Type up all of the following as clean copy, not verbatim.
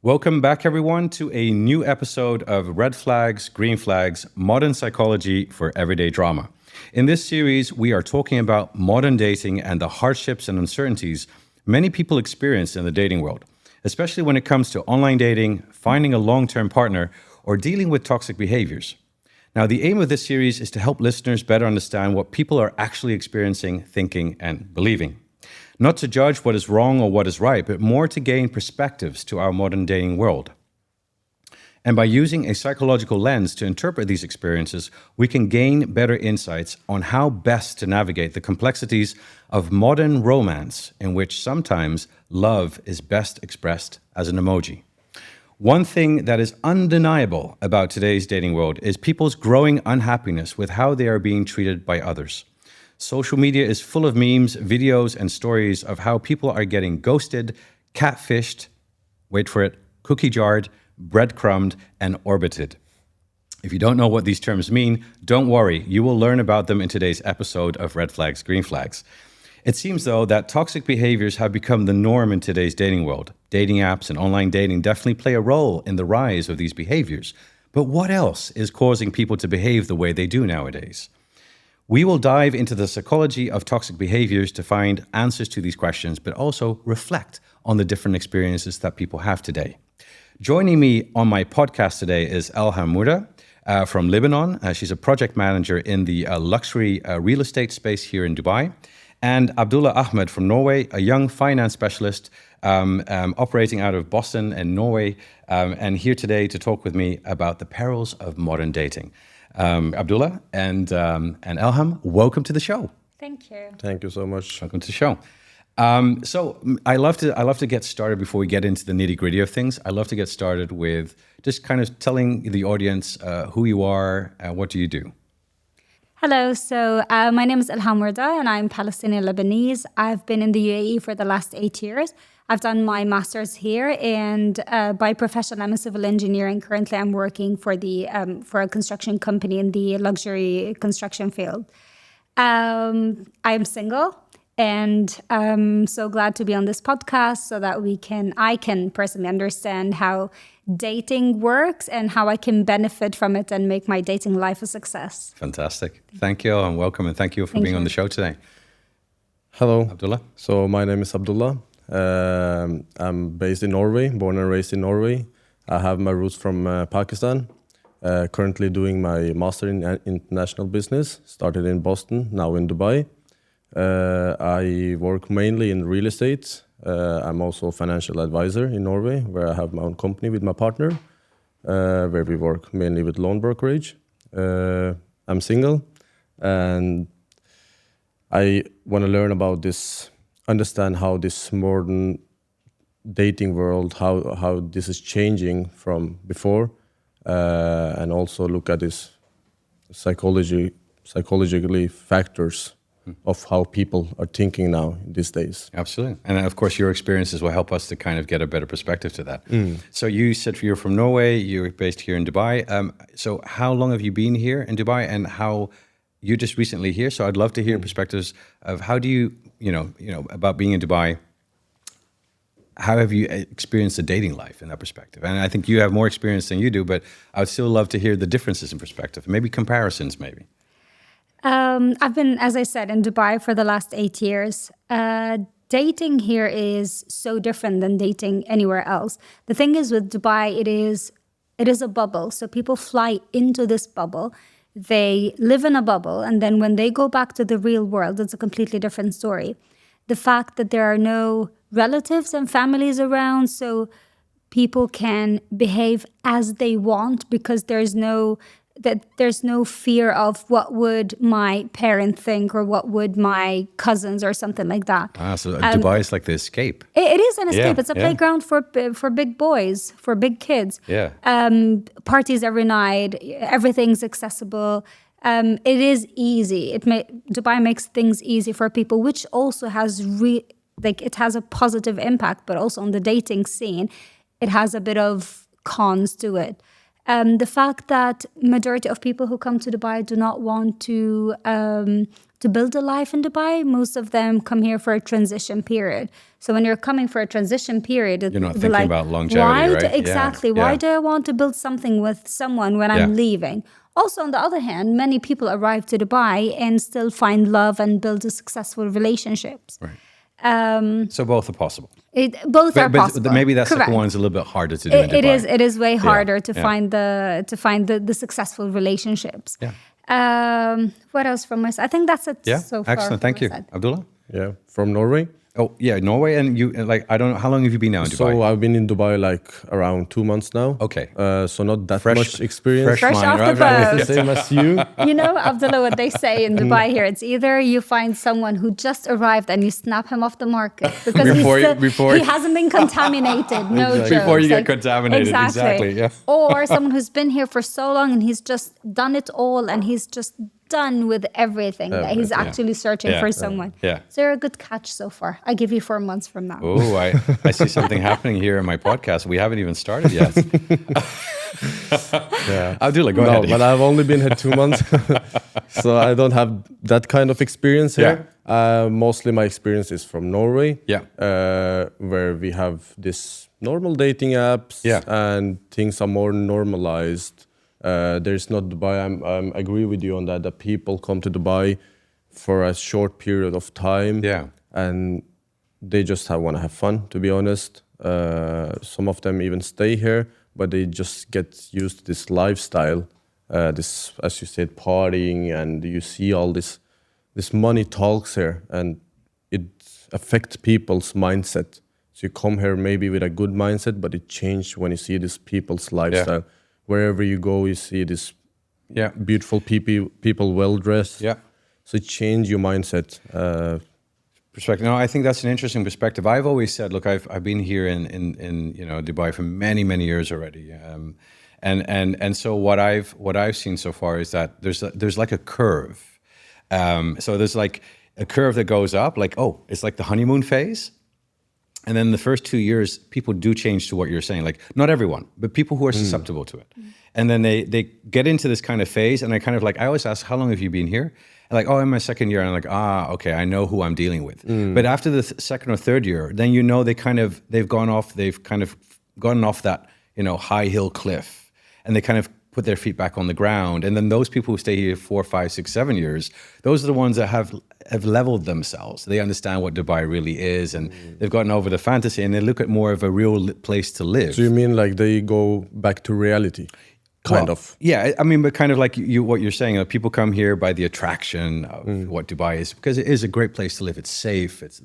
Welcome back, everyone, to a new episode of Red Flags, Green Flags, Modern Psychology for Everyday Drama. In this series, we are talking about modern dating and the hardships and uncertainties many people experience in the dating world, especially when it comes to online dating, finding a long-term partner, or dealing with toxic behaviors. Now, the aim of this series is to help listeners better understand what people are actually experiencing, thinking, and believing. Not to judge what is wrong or what is right, but more to gain perspectives to our modern dating world. And by using a psychological lens to interpret these experiences, we can gain better insights on how best to navigate the complexities of modern romance, in which sometimes love is best expressed as an emoji. One thing that is undeniable about today's dating world is people's growing unhappiness with how they are being treated by others. Social media is full of memes, videos, and stories of how people are getting ghosted, catfished, wait for it, cookie jarred, breadcrumbed, and orbited. If you don't know what these terms mean, don't worry, you will learn about them in today's episode of Red Flags, Green Flags. It seems, though, that toxic behaviors have become the norm in today's dating world. Dating apps and online dating definitely play a role in the rise of these behaviors. But what else is causing people to behave the way they do nowadays? We will dive into the psychology of toxic behaviors to find answers to these questions, but also reflect on the different experiences that people have today. Joining me on my podcast today is Elham Murdaa from Lebanon. She's a project manager in the luxury real estate space here in Dubai. And Abdullah Ahmad from Norway, a young finance specialist operating out of Boston and Norway, and here today to talk with me about the perils of modern dating. Abdullah and Elham, welcome to the show. Thank you. Thank you so much. Welcome to the show. So I love to get started before we get into the nitty gritty of things. I love to get started with just kind of telling the audience who you are and what do you do. Hello. So my name is Elham Murdaa and I'm Palestinian Lebanese. I've been in the UAE for the last 8 years. I've done my master's here, and by profession, I'm a civil engineer. And currently, I'm working for a construction company in the luxury construction field. I'm single, and I'm so glad to be on this podcast so that I can personally understand how dating works and how I can benefit from it and make my dating life a success. Fantastic. Thank you and welcome, and thank you for being on the show today. Hello. Abdullah. So my name is Abdullah. I'm based in Norway, born and raised in Norway. I have my roots from Pakistan. Currently doing my master in international business. Started in Boston, now in Dubai. I work mainly in real estate. I'm also a financial advisor in Norway, where I have my own company with my partner, where we work mainly with loan brokerage. I'm single, and I want to learn about this, understand how this modern dating world, how this is changing from before, and also look at this psychologically factors of how people are thinking now these days. Absolutely. And of course, your experiences will help us to kind of get a better perspective to that. So you said you're from Norway, you're based here in Dubai. So how long have you been here in Dubai, and how you're just recently here? So I'd love to hear perspectives of how do you about being in Dubai. How have you experienced the dating life in that perspective? And I think you have more experience than you do, but I would still love to hear the differences in perspective, maybe comparisons, maybe. I've been, as I said, in Dubai for the last 8 years. Dating here is so different than dating anywhere else. The thing is with Dubai, it is a bubble. So people fly into this bubble. They live in a bubble. And then when they go back to the real world, it's a completely different story. The fact that there are no relatives and families around, so people can behave as they want because there's no fear of what would my parent think or what would my cousins or something like that. So Dubai is like the escape. It is an escape. It's a playground for big boys, for big kids. Yeah. Parties every night. Everything's accessible. It is easy. Dubai makes things easy for people, which also has it has a positive impact, but also on the dating scene, it has a bit of cons to it. The fact that majority of people who come to Dubai do not want to to build a life in Dubai. Most of them come here for a transition period. So when you're coming for a transition period, You're not thinking about longevity, right? Exactly. Yeah. Why do I want to build something with someone when I'm leaving? Also, on the other hand, many people arrive to Dubai and still find love and build a successful relationships. Right. So both are possible. Both are possible. But maybe that second one's a little bit harder to do in Dubai. It is way harder to find the successful relationships. Yeah. What else from us? I think that's it so far. Excellent. Thank you. Abdullah? Yeah, from Norway. Oh, yeah, Norway. And you, like, I don't know, how long have you been now in Dubai? So I've been in Dubai like around 2 months now. Okay. So not that much experience. Fresh mind, off the right? boat. The same as you. You know, Abdullah, what they say in Dubai here, it's either you find someone who just arrived and you snap him off the market because he hasn't been contaminated. No joke. Before you get contaminated. Exactly. Yeah. Or someone who's been here for so long and he's just done it all and he's just done with everything that he's actually searching for someone. Yeah. So you're a good catch so far. I give you 4 months from now. Oh, I see something happening here in my podcast. We haven't even started yet. Abdullah, go ahead. But I've only been here 2 months. So I don't have that kind of experience here. Mostly my experience is from Norway. Where we have this normal dating apps and things are more normalized. There's not Dubai. I agree with you on that. That people come to Dubai for a short period of time, and they just want to have fun. To be honest, some of them even stay here, but they just get used to this lifestyle. This, as you said, partying, and you see all this money talks here, and it affects people's mindset. So you come here maybe with a good mindset, but it changed when you see this people's lifestyle. Wherever you go, you see this beautiful people well dressed. So it changed your mindset. Perspective. No, I think that's an interesting perspective. I've always said, look, I've been here in Dubai for many years already, and so what I've seen so far is that there's like a curve. So there's like a curve that goes up, like it's like the honeymoon phase. And then the first 2 years, people do change to what you're saying. Like, not everyone, but people who are susceptible to it. And then they get into this kind of phase, and I always ask, how long have you been here? And like, in my second year. And I'm like, okay, I know who I'm dealing with. But after the second or third year, then they've gone off that, high hill cliff, and they kind of put their feet back on the ground. And then those people who stay here 4, 5, 6, 7 years, those are the ones that have leveled themselves. They understand what Dubai really is, and they've gotten over the fantasy, and they look at more of a real place to live. So you mean like they go back to reality? Kind of. Yeah, I mean, but kind of like what you're saying, people come here by the attraction of what Dubai is, because it is a great place to live. It's safe. It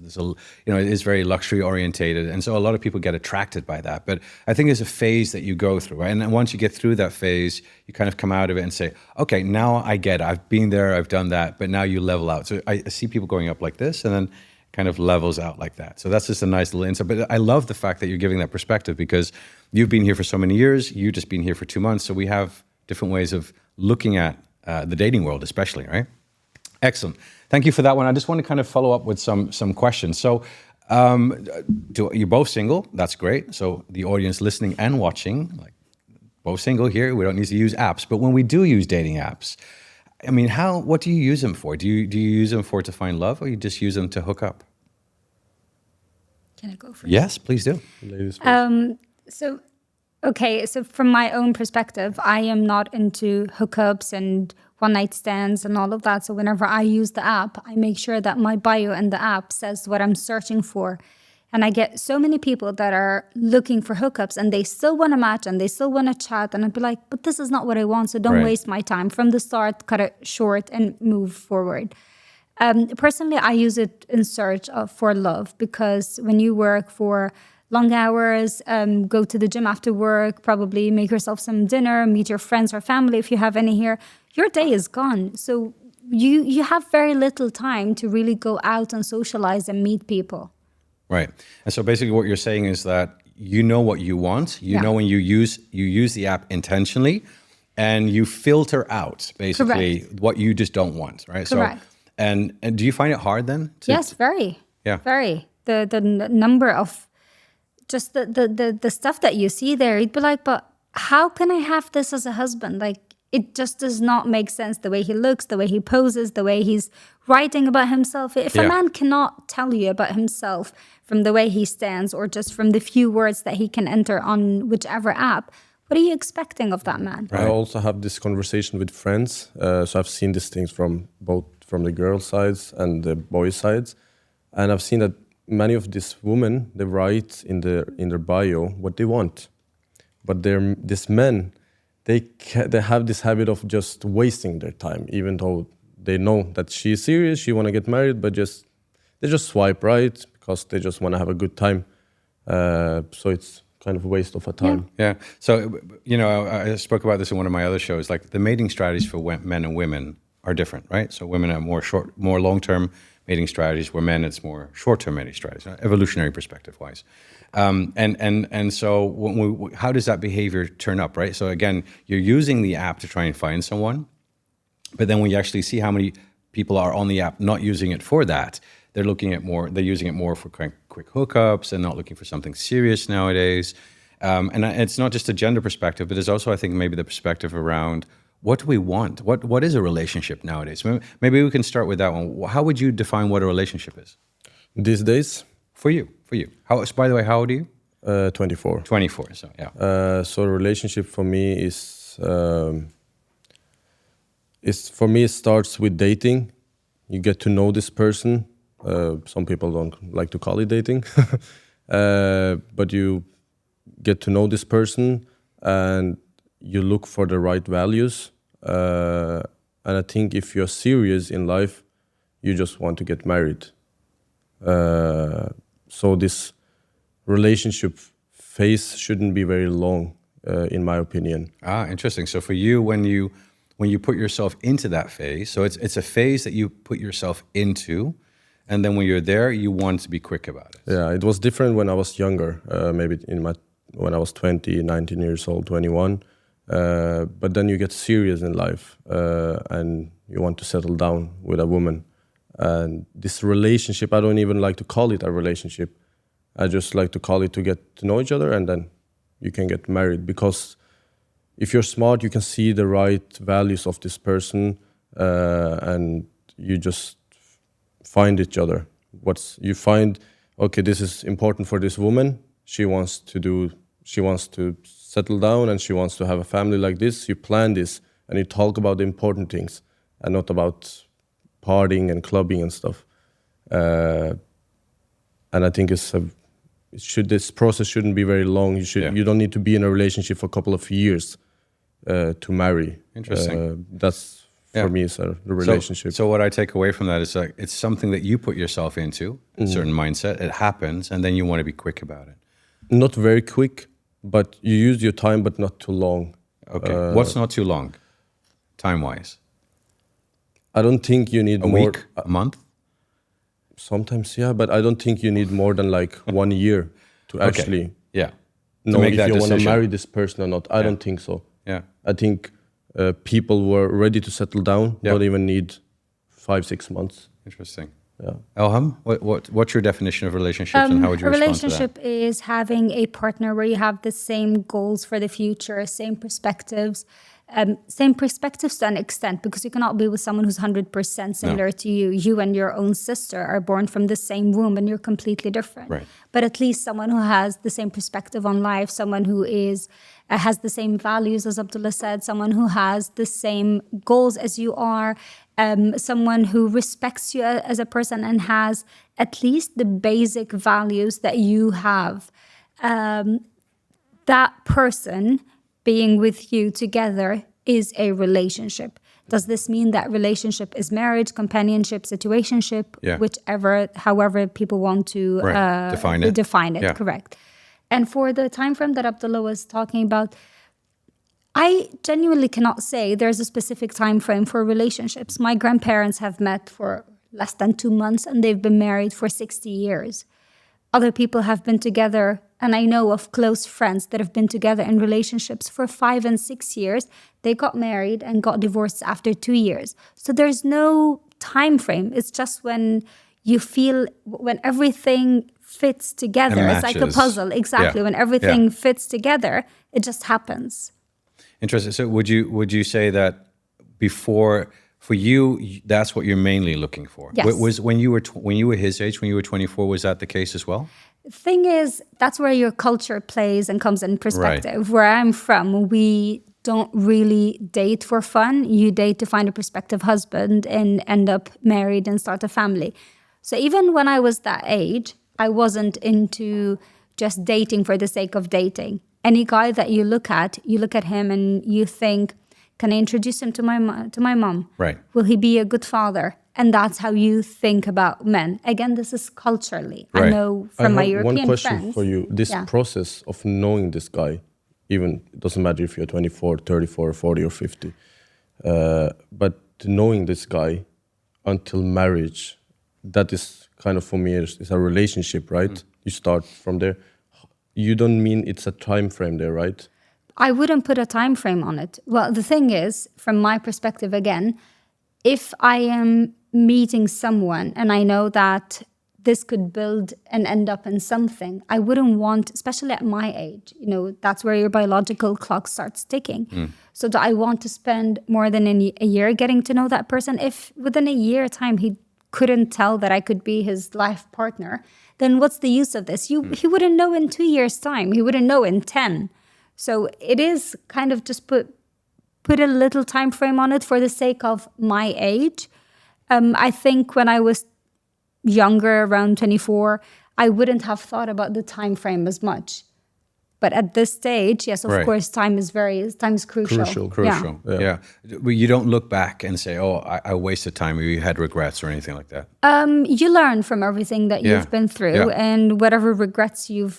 is very luxury orientated. And so a lot of people get attracted by that. But I think there's a phase that you go through, right? And then once you get through that phase, you kind of come out of it and say, okay, now I get it. I've been there, I've done that, but now you level out. So I see people going up like this and then kind of levels out like that. So that's just a nice little insight. But I love the fact that you're giving that perspective, because you've been here for so many years, you've just been here for 2 months. So we have different ways of looking at the dating world, especially, right? Excellent. Thank you for that one. I just want to kind of follow up with some questions. So you're both single. That's great. So the audience listening and watching, like, both single here. We don't need to use apps. But when we do use dating apps, I mean, what do you use them for? Do you use them to find love, or you just use them to hook up? Can I go first? Yes, please do. Ladies first. So from my own perspective, I am not into hookups and one-night stands and all of that. So whenever I use the app, I make sure that my bio in the app says what I'm searching for. And I get so many people that are looking for hookups and they still want to match and they still want to chat. And I'd be like, but this is not what I want. So don't waste my time. From the start, cut it short and move forward. Personally, I use it in search for love, because when you work for long hours, go to the gym after work, probably make yourself some dinner, meet your friends or family if you have any here, your day is gone. So you have very little time to really go out and socialize and meet people. Right. And so basically what you're saying is that you know what you want. You know when you use the app intentionally, and you filter out basically what you just don't want, right? Correct. So and do you find it hard then? Yes, very. Yeah. Very. The number of just the stuff that you see there, you'd be like, but how can I have this as a husband? Like, it just does not make sense. The way he looks, the way he poses, the way he's writing about himself. If a Yeah. man cannot tell you about himself from the way he stands or just from the few words that he can enter on whichever app, what are you expecting of that man? I also have this conversation with friends. So I've seen these things from both from the girl sides and the boy sides. And I've seen that many of these women, they write in their bio what they want. But these men, they have this habit of just wasting their time, even though they know that she's serious, she want to get married, but they just swipe right because they just want to have a good time. So it's kind of a waste of a time. Yeah. So, you know, I spoke about this in one of my other shows. Like the mating strategies for men and women are different, right? So women have more long-term mating strategies, where men it's more short-term mating strategies, evolutionary perspective-wise. And so how does that behavior turn up, right? So again, you're using the app to try and find someone, but then when you actually see how many people are on the app not using it for that, they're using it more for quick hookups and not looking for something serious nowadays. And it's not just a gender perspective, but it's also, I think, maybe the perspective around what do we want? What is a relationship nowadays? Maybe we can start with that one. How would you define what a relationship is? These days? For you. By the way, how old are you? 24. 24, so yeah. So a relationship for me is for me, it starts with dating. You get to know this person. Some people don't like to call it dating. But you get to know this person and you look for the right values. And I think if you're serious in life, you just want to get married. So this relationship phase shouldn't be very long, in my opinion. Interesting. So for you, when you put yourself into that phase, so it's a phase that you put yourself into, and then when you're there, you want to be quick about it. Yeah, it was different when I was younger, maybe when I was 20, 19 years old, 21. But then you get serious in life and you want to settle down with a woman. And this relationship, I don't even like to call it a relationship. I just like to call it to get to know each other, and then you can get married. Because if you're smart, you can see the right values of this person, and you just find each other. You find, okay, this is important for this woman. She wants to settle down and she wants to have a family like this. You plan this and you talk about the important things and not about partying and clubbing and stuff. And I think this process shouldn't be very long. You don't need to be in a relationship for a couple of years to marry. Interesting. That's for me is the relationship. So what I take away from that is like it's something that you put yourself into, a certain mindset. It happens, and then you want to be quick about it. Not very quick, but you use your time, but not too long. Okay. What's not too long, time-wise? I don't think you need a more. Week, a month? Sometimes, yeah, but I don't think you need more than like 1 year to actually know if you want to marry this person or not. I don't think so. Yeah. I think people who are ready to settle down don't even need 5-6 months. Interesting. Yeah. Elham, what's your definition of relationships, and how would you respond to that? A relationship is having a partner where you have the same goals for the future, same perspectives to an extent, because you cannot be with someone who's 100% similar to you. You and your own sister are born from the same womb and you're completely different. Right. But at least someone who has the same perspective on life, someone who has the same values, as Abdullah said, someone who has the same goals as you are, someone who respects you as a person and has at least the basic values that you have. That person being with you together is a relationship. Does this mean that relationship is marriage, companionship, situationship, however people want to define it? Correct. And for the time frame that Abdullah was talking about, I genuinely cannot say there's a specific time frame for relationships. My grandparents have met for less than 2 months and they've been married for 60 years. Other people have been together, and I know of close friends that have been together in relationships for 5 and 6 years. They got married and got divorced after 2 years. So there's no time frame. It's just when you feel, when everything fits together. It's like a puzzle. Exactly. Yeah. When everything fits together, it just happens. Interesting. So would you say that before For you, that's what you're mainly looking for. Yes. Was when you were his age, when you were 24, was that the case as well? Thing is, that's where your culture plays and comes in perspective. Where I'm from, we don't really date for fun. You date to find a prospective husband and end up married and start a family. So even when I was that age, I wasn't into just dating for the sake of dating. Any guy that you look at him and you think, can I introduce him to my mom? Right. Will he be a good father? And that's how you think about men. Again, this is culturally. Right. I know from my European one question friends. for you. This process of knowing this guy, even it doesn't matter if you're 24, 34, 40 or 50, but knowing this guy until marriage, that is kind of for me is a relationship, right? You start from there. You don't mean it's a time frame there, right? I wouldn't put a time frame on it. Well, the thing is, from my perspective again, if I am meeting someone and I know that this could build and end up in something, I wouldn't want, especially at my age, that's where your biological clock starts ticking. So do I want to spend more than a year getting to know that person? If within a year time he couldn't tell that I could be his life partner, then what's the use of this? He wouldn't know in 2 years' time. He wouldn't know in 10. So it is kind of just put a little time frame on it for the sake of my age. I think when I was younger, around 24, I wouldn't have thought about the time frame as much. But at this stage, yes, of course, time is crucial. Crucial. Yeah. But you don't look back and say, "Oh, I wasted time," or you had regrets or anything like that. You learn from everything that you've been through, and whatever regrets you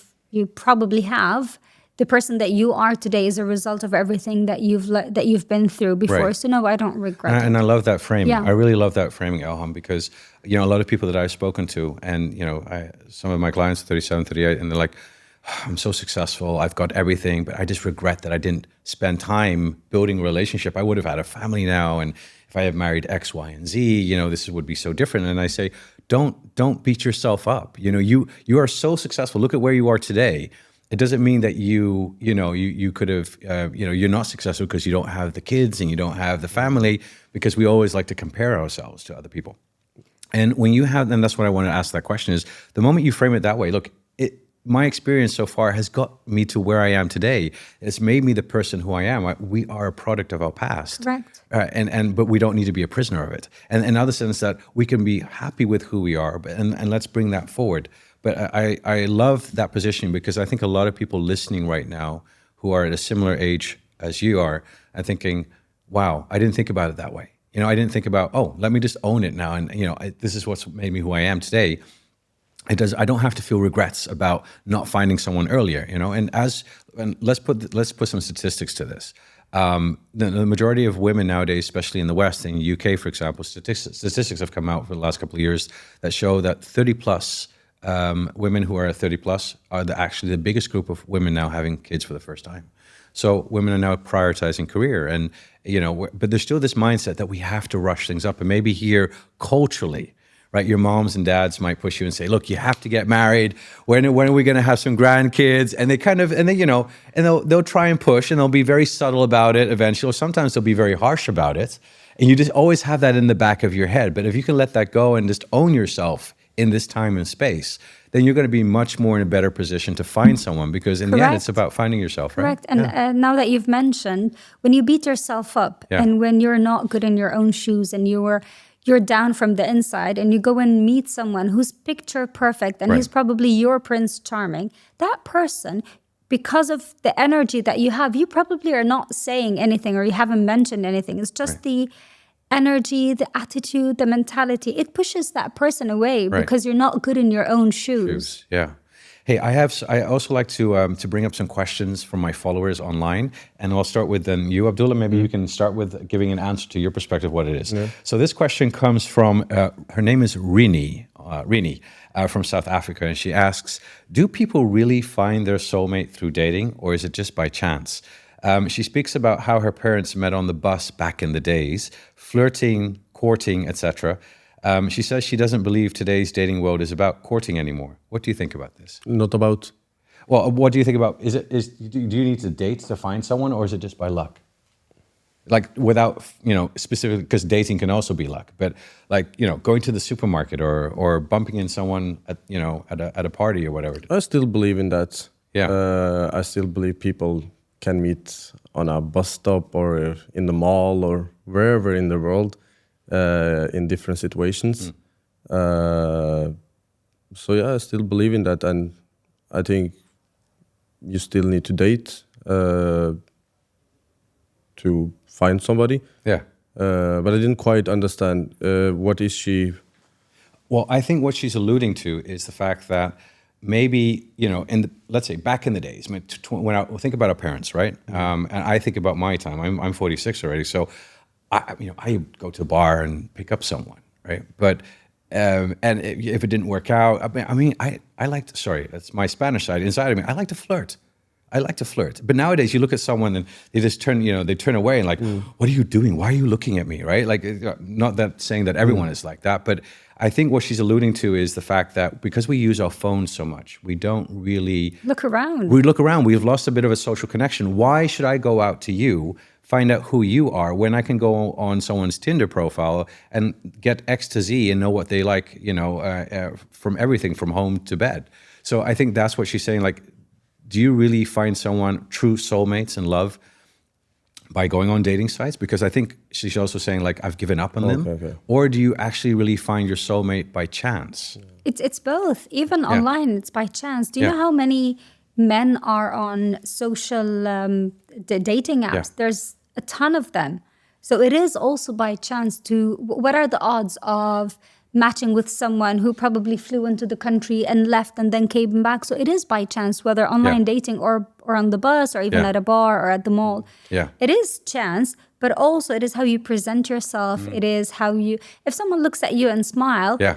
probably have. The person that you are today is a result of everything that you've been through before. Right. So no, I don't regret it. And I love that framing. Yeah. I really love that framing, Elham, because a lot of people that I've spoken to, and some of my clients, 37, 38, and they're like, I'm so successful, I've got everything, but I just regret that I didn't spend time building a relationship. I would have had a family now, and if I had married X, Y, and Z, this would be so different. And I say, don't beat yourself up. You are so successful. Look at where you are today. It doesn't mean that you could have, you're not successful because you don't have the kids and you don't have the family, because we always like to compare ourselves to other people. And when you have, and that's what I want to ask that question is, the moment you frame it that way, look, my experience so far has got me to where I am today. It's made me the person who I am. We are a product of our past. Correct. But we don't need to be a prisoner of it. And in other sense that we can be happy with who we are, and let's bring that forward. But I love that position, because I think a lot of people listening right now who are at a similar age as you are thinking, wow, I didn't think about it that way. I didn't think about, let me just own it now. And, this is what's made me who I am today. I don't have to feel regrets about not finding someone earlier, and let's put some statistics to this. The majority of women nowadays, especially in the West, in the UK, for example, statistics have come out for the last couple of years that show that 30 plus women who are 30 plus are actually the biggest group of women now having kids for the first time. So women are now prioritizing career, and but there's still this mindset that we have to rush things up. And maybe here culturally, right, your moms and dads might push you and say, "Look, you have to get married. When are we going to have some grandkids?" And they'll try and push, and they'll be very subtle about it eventually. Or sometimes they'll be very harsh about it, and you just always have that in the back of your head. But if you can let that go and just own yourself in this time and space, then you're going to be much more in a better position to find someone, because in the end, it's about finding yourself, right? Correct. And now that you've mentioned, when you beat yourself up and when you're not good in your own shoes and you're down from the inside, and you go and meet someone who's picture perfect and who's probably your Prince Charming, that person, because of the energy that you have, you probably are not saying anything or you haven't mentioned anything. It's just the energy, the attitude, the mentality. It pushes that person away because you're not good in your own shoes. Yeah. Hey, I also like to bring up some questions from my followers online, and I'll start with you, Abdullah. Maybe you can start with giving an answer to your perspective, what it is. Yeah. So this question comes from, her name is Rini from South Africa, and she asks, do people really find their soulmate through dating, or is it just by chance? She speaks about how her parents met on the bus back in the days, flirting, courting, etc. She says she doesn't believe today's dating world is about courting anymore. What do you think about this? Not about? Well, what do you think about, do you need to date to find someone, or is it just by luck? Like without, specifically, because dating can also be luck, but like, going to the supermarket or bumping in someone at a party or whatever. I still believe in that. Yeah. I still believe people can meet on a bus stop or in the mall or wherever in the world in different situations. So yeah, I still believe in that, and I think you still need to date to find somebody. Yeah. But I didn't quite understand what is she. Well, I think what she's alluding to is the fact that maybe, let's say back in the days, when I think about our parents, right? And I think about my time. I'm 46 already, so I go to a bar and pick up someone, right? But and if it didn't work out, I like to. Sorry, that's my Spanish side. Inside of me, I like to flirt. I like to flirt. But nowadays, you look at someone and they just they turn away and like, what are you doing? Why are you looking at me, right? Like, not that saying that everyone is like that, but I think what she's alluding to is the fact that because we use our phones so much, we don't really Look around. We look around. We've lost a bit of a social connection. Why should I go out to you, find out who you are, when I can go on someone's Tinder profile and get X to Z and know what they like, from everything from home to bed. So I think that's what she's saying. Like, do you really find someone, true soulmates and love, by going on dating sites? Because I think she's also saying, like, I've given up on them. Okay. Or do you actually really find your soulmate by chance? It's both. Even online, it's by chance. Do you know Yeah. how many men are on social dating apps? Yeah. There's a ton of them. So it is also by chance what are the odds of matching with someone who probably flew into the country and left and then came back? So it is by chance, whether online dating or on the bus or even at a bar or at the mall. Yeah. It is chance, but also it is how you present yourself. It is how if someone looks at you and smile, Yeah.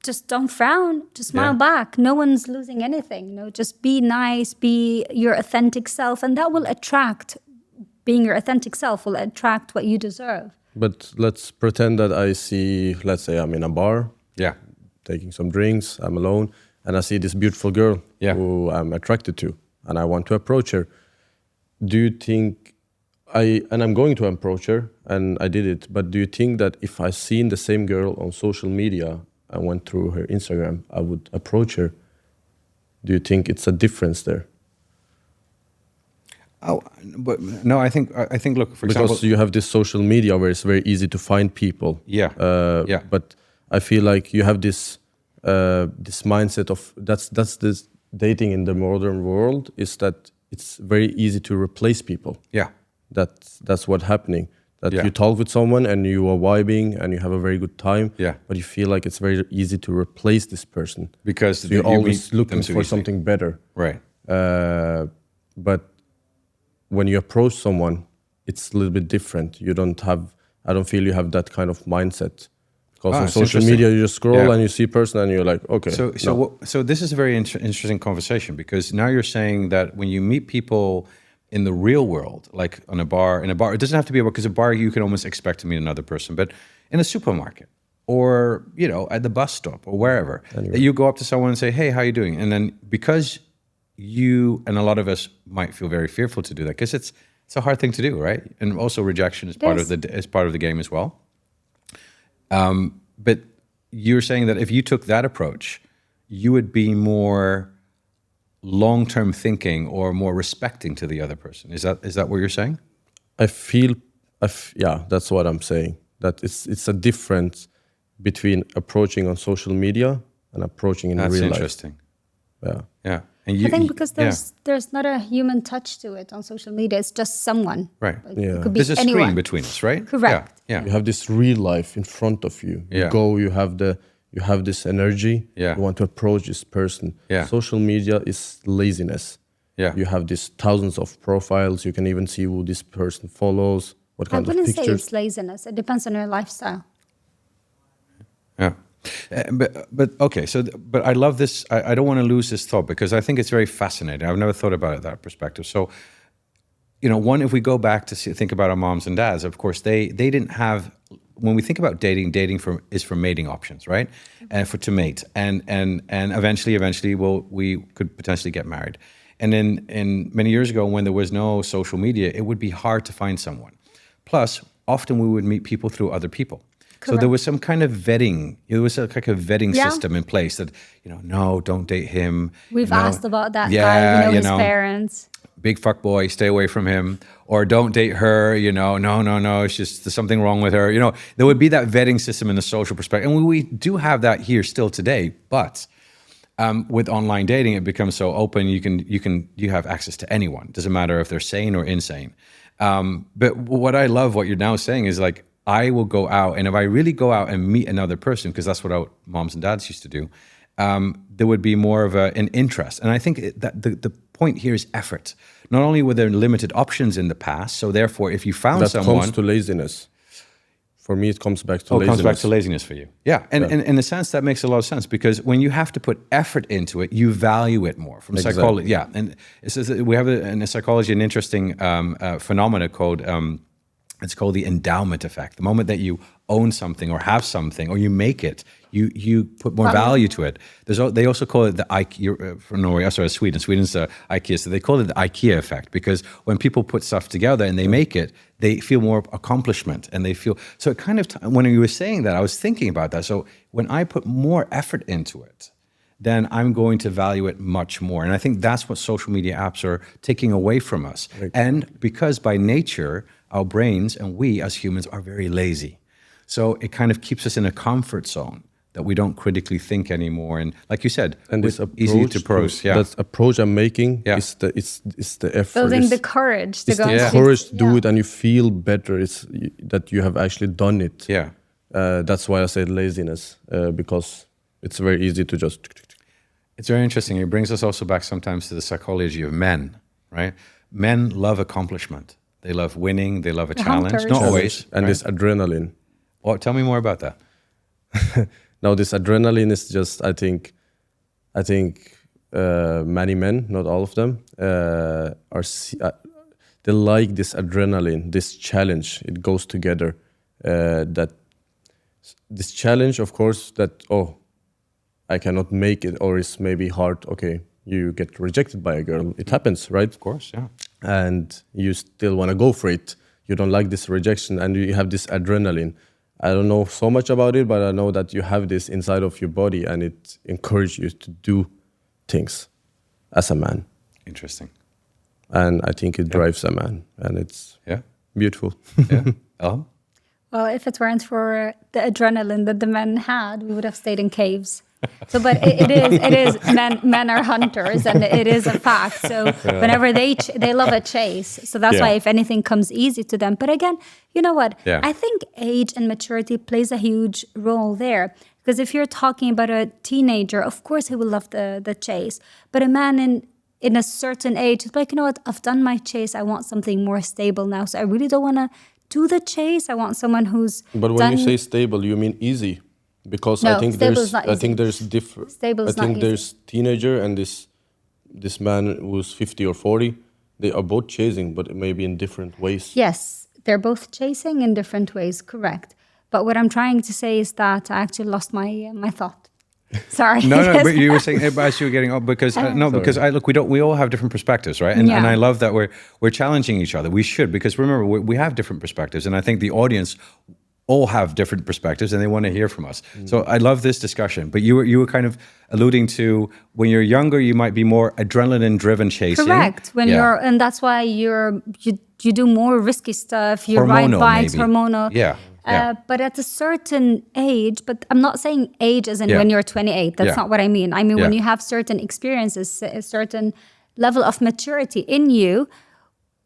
just don't frown, just smile back. No one's losing anything. Just be nice, be your authentic self, and that will attract. Being your authentic self will attract what you deserve. But let's pretend that let's say I'm in a bar, Yeah. taking some drinks, I'm alone, and I see this beautiful girl who I'm attracted to, and I want to approach her. Do you think I'm going to approach her, and I did it, but do you think that if I seen the same girl on social media, I went through her Instagram, I would approach her? Do you think it's a difference there? Oh, but no, I think, look, for example. Because you have this social media where it's very easy to find people. Yeah. But I feel like you have this mindset of that's this dating in the modern world, is that it's very easy to replace people. Yeah. That's what's happening. That you talk with someone and you are vibing and you have a very good time. Yeah. But you feel like it's very easy to replace this person. Because you're always looking for something better. Right. But when you approach someone, it's a little bit different. I don't feel you have that kind of mindset. Because on social media, you just scroll and you see a person and you're like, okay. So this is a very interesting conversation, because now you're saying that when you meet people in the real world, like in a bar, it doesn't have to be a bar, because a bar you can almost expect to meet another person, but in a supermarket or, at the bus stop or wherever, that you go up to someone and say, hey, how you doing? And then because you and a lot of us might feel very fearful to do that, because it's a hard thing to do, right? And also rejection is part of the game as well. But you're saying that if you took that approach, you would be more long-term thinking or more respecting to the other person. Is that what you're saying? Yeah, that's what I'm saying. That it's a difference between approaching on social media and approaching in real life. That's interesting. Yeah. And I think because there's not a human touch to it on social media. It's just someone. Right. It could be There's a anyone. screen between us, right? Correct. Yeah. You have this real life in front of you. You go, you have this energy. Yeah. You want to approach this person. Yeah. Social media is laziness. Yeah. You have these thousands of profiles. You can even see who this person follows, what kind of I wouldn't pictures. say it's laziness. It depends on your lifestyle. Yeah. But okay, but I love this. I don't want to lose this thought, because I think it's very fascinating. I've never thought about it that perspective. So, one, if we go back to think about our moms and dads, of course, they didn't have, when we think about dating is for mating options, right? And to mate. And eventually, we could potentially get married. And then in many years ago, when there was no social media, it would be hard to find someone. Plus, often we would meet people through other people. So there was some kind of vetting. There was like a vetting system in place that, no, don't date him. We've asked about that Yeah, guy, you his know. parents. Big fuck boy, stay away from him, or don't date her, no, it's just there's something wrong with her. There would be that vetting system in the social perspective. And we do have that here still today, but with online dating, it becomes so open, you have access to anyone. Doesn't matter if they're sane or insane. But what I love, what you're now saying is like, I will go out, and if I really go out and meet another person, because that's what our moms and dads used to do, there would be more of an interest. And I think that the point here is effort. Not only were there limited options in the past, so therefore, if you found someone... That comes to laziness. For me, it comes back to laziness. It comes back to laziness for you. Yeah, and in a sense, that makes a lot of sense, because when you have to put effort into it, you value it more. From psychology, yeah. And it says that we have in psychology an interesting phenomena called... it's called the endowment effect. The moment that you own something or have something or you make it, you put more value to it. They also call it the IKEA, from Norway, sorry, Sweden. Sweden's IKEA, so they call it the IKEA effect, because when people put stuff together and they make it, they feel more accomplishment and they feel, so it kind of, when you were saying that, I was thinking about that. So when I put more effort into it, then I'm going to value it much more. And I think that's what social media apps are taking away from us. Right. And because by nature, our brains and we as humans are very lazy. So it kind of keeps us in a comfort zone that we don't critically think anymore. And like you said, and it's easy to approach. Yeah. That approach I'm making is the effort. Building the courage to go. It's the courage to do it, and you feel better. It's that you have actually done it. Yeah. That's why I said laziness, because it's very easy to just... It's very interesting. It brings us also back sometimes to the psychology of men, right? Men love accomplishment. They love winning. They love a challenge. Hunters. Not always. And right? this adrenaline. Well, tell me more about that. Now, this adrenaline is just, I think many men, not all of them, they like this adrenaline, this challenge. It goes together. That this challenge, of course, that, I cannot make it, or it's maybe hard. Okay, you get rejected by a girl. It happens, right? Of course, yeah. And you still want to go for it. You don't like this rejection, and you have this adrenaline. I don't know so much about it, but I know that you have this inside of your body, and it encourages you to do things as a man. Interesting. And I think it drives a man, and it's beautiful. Yeah. Elham? Well, if it weren't for the adrenaline that the men had, we would have stayed in caves. So, but it is men are hunters, and it is a fact. So whenever they love a chase. So that's why if anything comes easy to them. But again, you know what? Yeah. I think age and maturity plays a huge role there. Because if you're talking about a teenager, of course he will love the chase. But a man in a certain age is like, you know what? I've done my chase. I want something more stable now. So I really don't want to do the chase. I want someone who's. But when you say stable, you mean easy. Because no, I think there's different. I think there's teenager and this man who's 50 or 40. They are both chasing, but maybe in different ways. Yes, they're both chasing in different ways. Correct. But what I'm trying to say is that I actually lost my thought. Sorry. No, but you were saying as you were getting up because we all have different perspectives, right? And I love that we're challenging each other. We should, because remember we have different perspectives, and I think the audience all have different perspectives and they want to hear from us. So I love this discussion. But you were kind of alluding to when you're younger, you might be more adrenaline driven chasing. Correct. When and that's why you do more risky stuff. You ride bikes, maybe. Hormonal. Yeah. But at a certain age, but I'm not saying age as in when you're 28. That's not what I mean. I mean when you have certain experiences, a certain level of maturity in you.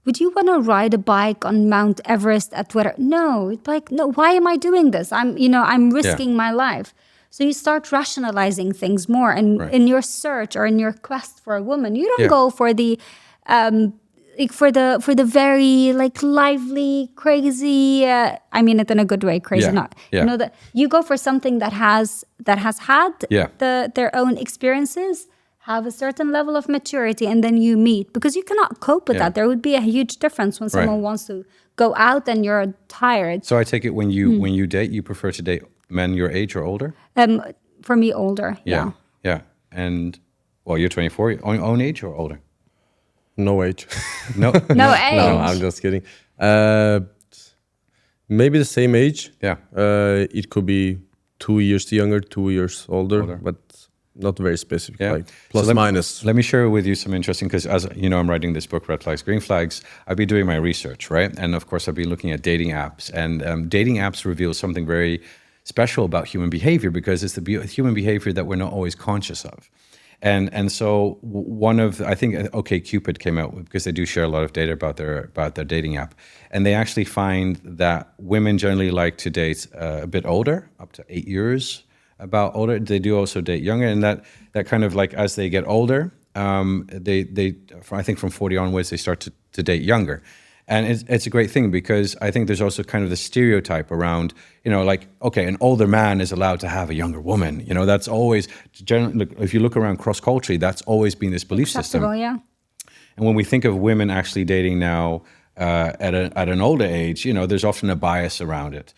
Would you want to ride a bike on Mount Everest at whatever? No, no. Why am I doing this? I'm risking my life. So you start rationalizing things more, and in your search or in your quest for a woman, you don't go for the very lively, crazy. I mean it in a good way, crazy not. You know that you go for something that has had their own experiences. Have a certain level of maturity, and then you meet, because you cannot cope with that. There would be a huge difference when someone wants to go out and you're tired. So I take it when you date, you prefer to date men your age or older? For me, older. Yeah. And you're 24. Own age or older? No age. No age. No, I'm just kidding. maybe the same age. Yeah. It could be 2 years younger, 2 years older, but not very specific, Yeah. like plus minus. Let me share with you some interesting, because as you know, I'm writing this book, Red Flags, Green Flags. I've been doing my research, right? And of course, I've been looking at dating apps. And dating apps reveal something very special about human behavior, because it's the human behavior that we're not always conscious of. And so one of, I think OkCupid came out because they do share a lot of data about their dating app, and they actually find that women generally like to date a bit older, up to 8 years about older. They do also date younger, and that kind of like as they get older, I think from 40 onwards they start to date younger. And it's a great thing, because I think there's also kind of the stereotype around, like, okay, an older man is allowed to have a younger woman. That's always, generally, if you look around cross-culturally, that's always been this belief system. Yeah. And when we think of women actually dating now at an older age, there's often a bias around it.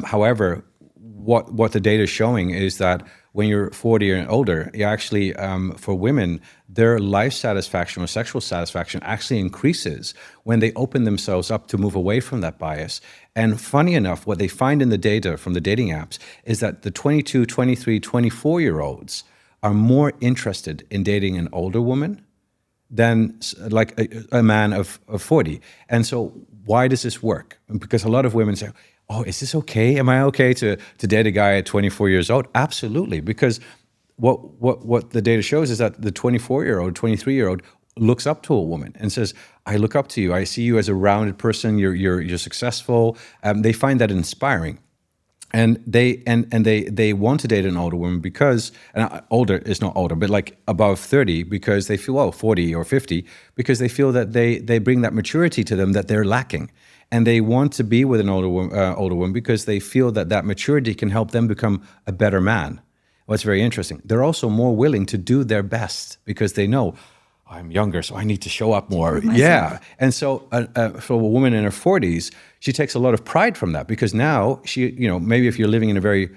However, what the data is showing is that when you're 40 and older, you actually, for women, their life satisfaction or sexual satisfaction actually increases when they open themselves up to move away from that bias. And funny enough, what they find in the data from the dating apps is that the 22, 23, 24-year-olds are more interested in dating an older woman than like a man of 40. And so why does this work? Because a lot of women say, oh, is this okay? Am I okay to date a guy at 24 years old? Absolutely, because what the data shows is that the 24-year-old, 23-year-old looks up to a woman and says, I look up to you. I see you as a rounded person. You're successful. They find that inspiring. And they want to date an older woman because, and older is not older, but like above 30, because they feel, 40 or 50, because they feel that they bring that maturity to them that they're lacking. And they want to be with an older woman because they feel that maturity can help them become a better man. What's very interesting, they're also more willing to do their best because they know, I'm younger, so I need to show up more. Yeah. And so for a woman in her 40s, she takes a lot of pride from that, because now she, maybe if you're living in a very,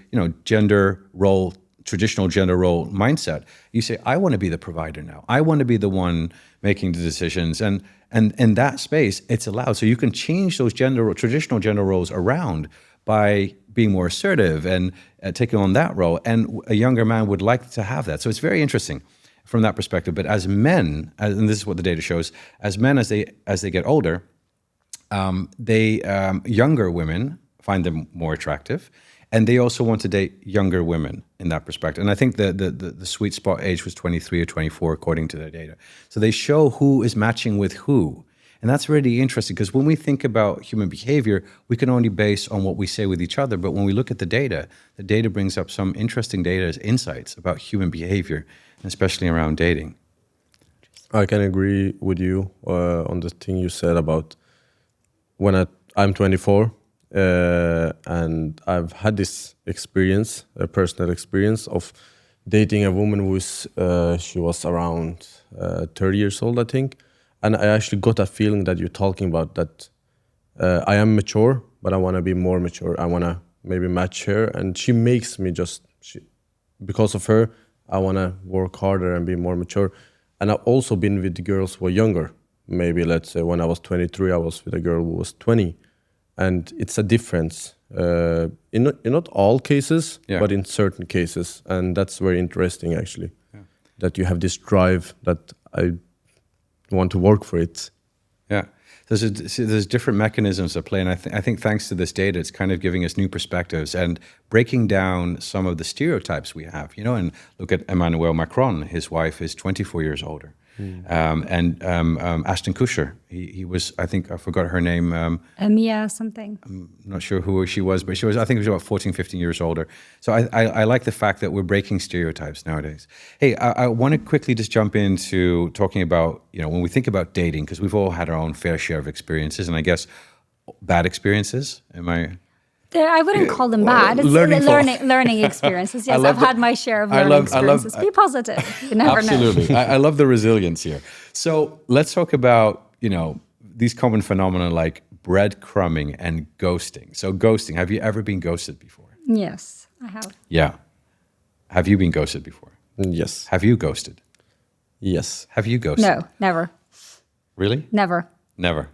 traditional gender role mindset, you say, I want to be the provider now. I want to be the one making the decisions. And in that space, it's allowed. So you can change those traditional gender roles around by being more assertive and taking on that role. And a younger man would like to have that. So it's very interesting from that perspective. But as men, and this is what the data shows, as men, as they get older, younger women find them more attractive, and they also want to date younger women in that perspective. And I think the sweet spot age was 23 or 24, according to their data. So they show who is matching with who. And that's really interesting, because when we think about human behavior, we can only base on what we say with each other. But when we look at the data brings up some interesting data as insights about human behavior, especially around dating. I can agree with you on the thing you said about when I'm 24 and I've had this experience, a personal experience of dating a woman she was around 30 years old, I think. And I actually got that feeling that you're talking about, that I am mature, but I want to be more mature. I want to maybe match her. And she makes me because of her, I want to work harder and be more mature. And I've also been with girls who were younger. Maybe, let's say, when I was 23, I was with a girl who was 20. And it's a difference in not all cases, but in certain cases. And that's very interesting, actually, that you have this drive that I want to work for it. Yeah. There's different mechanisms at play, and I think thanks to this data, it's kind of giving us new perspectives and breaking down some of the stereotypes we have. And look at Emmanuel Macron. His wife is 24 years older. And Ashton Kutcher, he was, I think, I forgot her name. Mia something. I'm not sure who she was, but I think she was about 14, 15 years older. So I like the fact that we're breaking stereotypes nowadays. Hey, I want to quickly just jump into talking about, when we think about dating, because we've all had our own fair share of experiences, and I guess bad experiences. I wouldn't call them bad. It's learning experiences. Yes, I've had my share of learning experiences. Be positive. You never know. Absolutely. I love the resilience here. So let's talk about, these common phenomena like breadcrumbing and ghosting. So ghosting, have you ever been ghosted before? Yes, I have. Yeah. Have you been ghosted before? Yes. Have you ghosted? Yes. Have you ghosted? No, never. Really? Never. Never.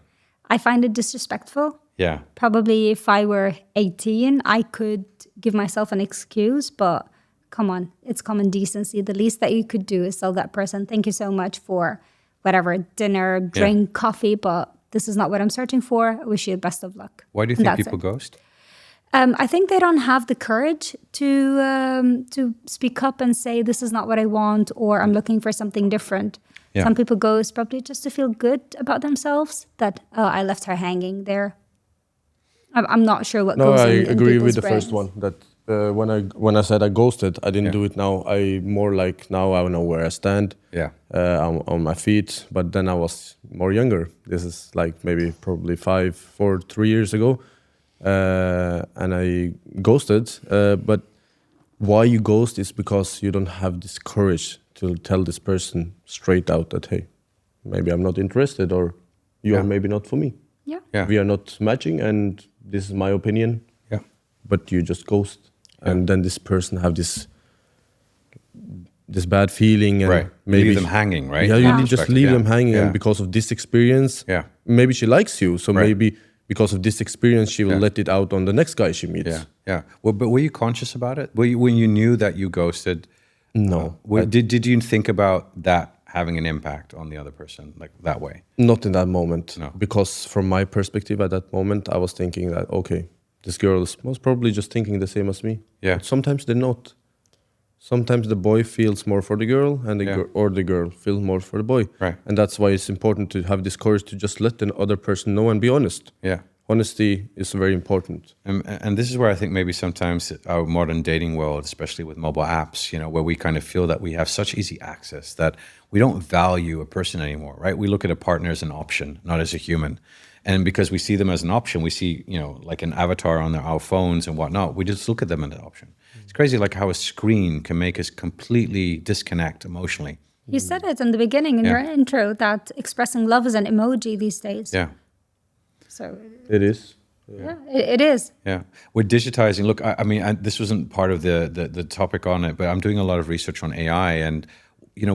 I find it disrespectful. Yeah. Probably if I were 18, I could give myself an excuse, but come on, it's common decency. The least that you could do is tell that person, thank you so much for whatever, dinner, drink, coffee, but this is not what I'm searching for. I wish you the best of luck. Why do you And think that's people it. ghost? I think they don't have the courage to speak up and say, this is not what I want, or I'm looking for something different. Yeah. Some people ghost probably just to feel good about themselves, that, oh, I left her hanging there. I'm not sure what No, goes I in agree people's with the brains. first one. That when I said I ghosted, I didn't Yeah. do it now. I more like now I know where I stand. Yeah. I'm on my feet. But then I was more younger. This is like maybe probably 3 years ago, and I ghosted. But why you ghost is because you don't have this courage to tell this person straight out that, hey, maybe I'm not interested, or you are maybe not for me. Yeah. Yeah. We are not matching, and this is my opinion. Yeah. But you just ghost, and then this person have this bad feeling, and Right. maybe Leave them hanging, right? Yeah, From you that just perspective, leave yeah. them hanging, Yeah. and because of this experience, Yeah. maybe she likes you, so Right. maybe because of this experience, she will Yeah. let it out on the next guy she meets. Yeah. Yeah. Well, but were you conscious about it? When you knew that you ghosted? No, Did you think about that having an impact on the other person like that way? not in that moment. No. Because from my perspective at that moment, I was thinking that, okay, this girl is most probably just thinking the same as me. Yeah. But sometimes they're not. Sometimes the boy feels more for the girl, and the girl feels more for the boy. Right. And that's why it's important to have this courage to just let the other person know and be honest. Yeah. Honesty is very important. And this is where I think maybe sometimes our modern dating world, especially with mobile apps, where we kind of feel that we have such easy access that we don't value a person anymore, right? We look at a partner as an option, not as a human. And because we see them as an option, we see, like an avatar on our phones and whatnot, we just look at them as an option. It's crazy like how a screen can make us completely disconnect emotionally. You said it in the beginning in your intro that expressing love is an emoji these days. Yeah. So It is. yeah, it is. Yeah, we're digitizing. Look, I mean, this wasn't part of the topic on it, but I'm doing a lot of research on AI, and